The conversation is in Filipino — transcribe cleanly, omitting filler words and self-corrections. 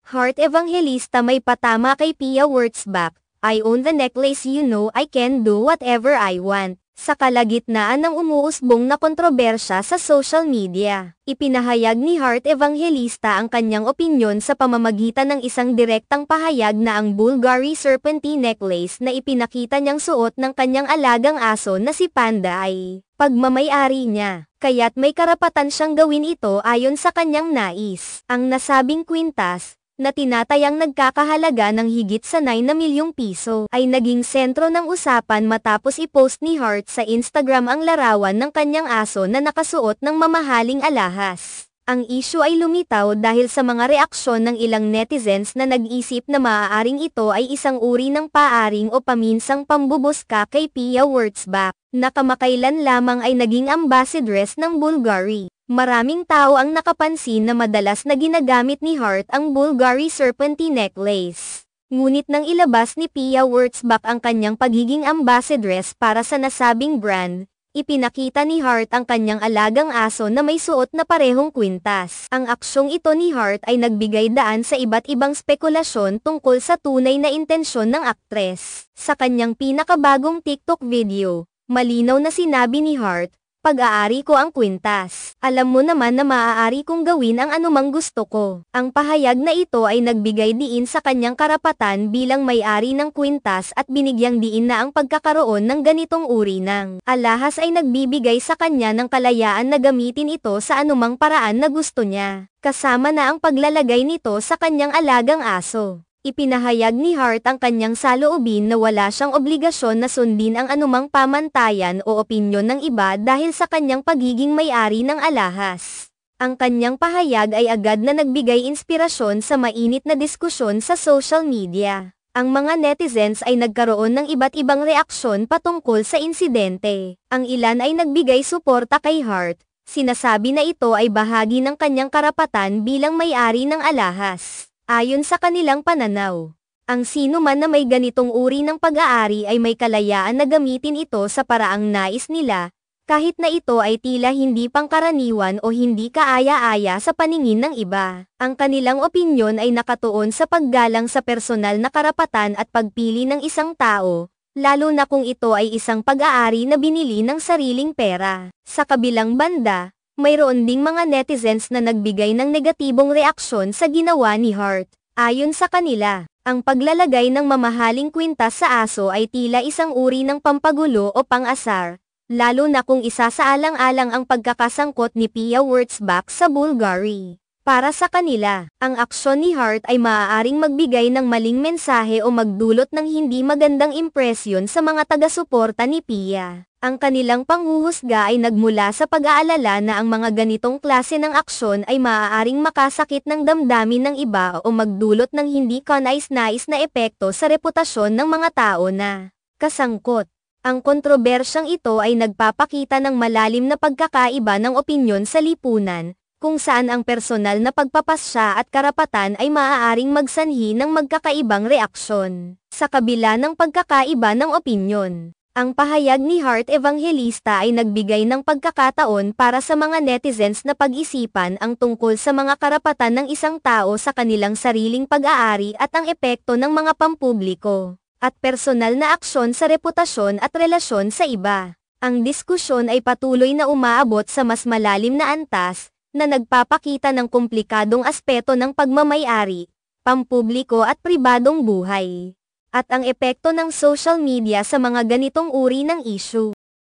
Heart Evangelista may patama kay Pia Wurtzbach, "I own the necklace, you know I can do whatever I want." Sa kalagitnaan ng umuusbong na kontrobersya sa social media, ipinahayag ni Heart Evangelista ang kanyang opinyon sa pamamagitan ng isang direktang pahayag na ang Bulgari Serpentine necklace na ipinakita niyang suot ng kanyang alagang aso na si Panda ay pagmamay-ari niya, kaya't may karapatan siyang gawin ito ayon sa kanyang nais. Ang nasabing kwintas, na tinatayang nagkakahalaga ng higit sa 9 na milyong piso, ay naging sentro ng usapan matapos i-post ni Heart sa Instagram ang larawan ng kanyang aso na nakasuot ng mamahaling alahas. Ang issue ay lumitaw dahil sa mga reaksyon ng ilang netizens na nag-isip na maaaring ito ay isang uri ng paaring o paminsang pambubuska kay Pia Wurtzbach, na kamakailan lamang ay naging ambassadress ng Bulgari. Maraming tao ang nakapansin na madalas na ginagamit ni Heart ang Bulgari Serpentine necklace. Ngunit nang ilabas ni Pia Wurtzbach ang kanyang pagiging ambassadress para sa nasabing brand, ipinakita ni Heart ang kanyang alagang aso na may suot na parehong kwintas. Ang aksyong ito ni Heart ay nagbigay daan sa iba't ibang spekulasyon tungkol sa tunay na intensyon ng aktres. Sa kanyang pinakabagong TikTok video, malinaw na sinabi ni Heart, "Pag-aari ko ang kwintas. Alam mo naman na maaari kong gawin ang anumang gusto ko." Ang pahayag na ito ay nagbigay diin sa kanyang karapatan bilang may-ari ng kwintas at binigyang diin na ang pagkakaroon ng ganitong uri ng alahas ay nagbibigay sa kanya ng kalayaan na gamitin ito sa anumang paraan na gusto niya, kasama na ang paglalagay nito sa kanyang alagang aso. Ipinahayag ni Heart ang kanyang saloobin na wala siyang obligasyon na sundin ang anumang pamantayan o opinyon ng iba dahil sa kanyang pagiging may-ari ng alahas. Ang kanyang pahayag ay agad na nagbigay inspirasyon sa mainit na diskusyon sa social media. Ang mga netizens ay nagkaroon ng iba't ibang reaksyon patungkol sa insidente. Ang ilan ay nagbigay suporta kay Heart, sinasabi na ito ay bahagi ng kanyang karapatan bilang may-ari ng alahas. Ayon sa kanilang pananaw, ang sino man na may ganitong uri ng pag-aari ay may kalayaan na gamitin ito sa paraang nais nila, kahit na ito ay tila hindi pangkaraniwan o hindi kaaya-aya sa paningin ng iba. Ang kanilang opinyon ay nakatuon sa paggalang sa personal na karapatan at pagpili ng isang tao, lalo na kung ito ay isang pag-aari na binili ng sariling pera. Sa kabilang banda, mayroon ding mga netizens na nagbigay ng negatibong reaksyon sa ginawa ni Heart. Ayon sa kanila, ang paglalagay ng mamahaling kwintas sa aso ay tila isang uri ng pampagulo o pang-asar, lalo na kung isasaalang-alang ang pagkakasangkot ni Pia Wurtzbach sa Bulgari. Para sa kanila, ang aksyon ni Heart ay maaaring magbigay ng maling mensahe o magdulot ng hindi magandang impresyon sa mga taga-suporta ni Pia. Ang kanilang panghuhusga ay nagmula sa pag-aalala na ang mga ganitong klase ng aksyon ay maaaring makasakit ng damdamin ng iba o magdulot ng hindi kanais-nais na epekto sa reputasyon ng mga tao na kasangkot. Ang kontrobersyang ito ay nagpapakita ng malalim na pagkakaiba ng opinyon sa lipunan, kung saan ang personal na pagpapasya at karapatan ay maaaring magsanhi ng magkakaibang reaksyon. Sa kabila ng pagkakaiba ng opinyon, ang pahayag ni Heart Evangelista ay nagbigay ng pagkakataon para sa mga netizens na pag-isipan ang tungkol sa mga karapatan ng isang tao sa kanilang sariling pag-aari at ang epekto ng mga pampubliko at personal na aksyon sa reputasyon at relasyon sa iba. Ang diskusyon ay patuloy na umaabot sa mas malalim na antas, na nagpapakita ng komplikadong aspeto ng pagmamay-ari, pampubliko at pribadong buhay, at ang epekto ng social media sa mga ganitong uri ng issue.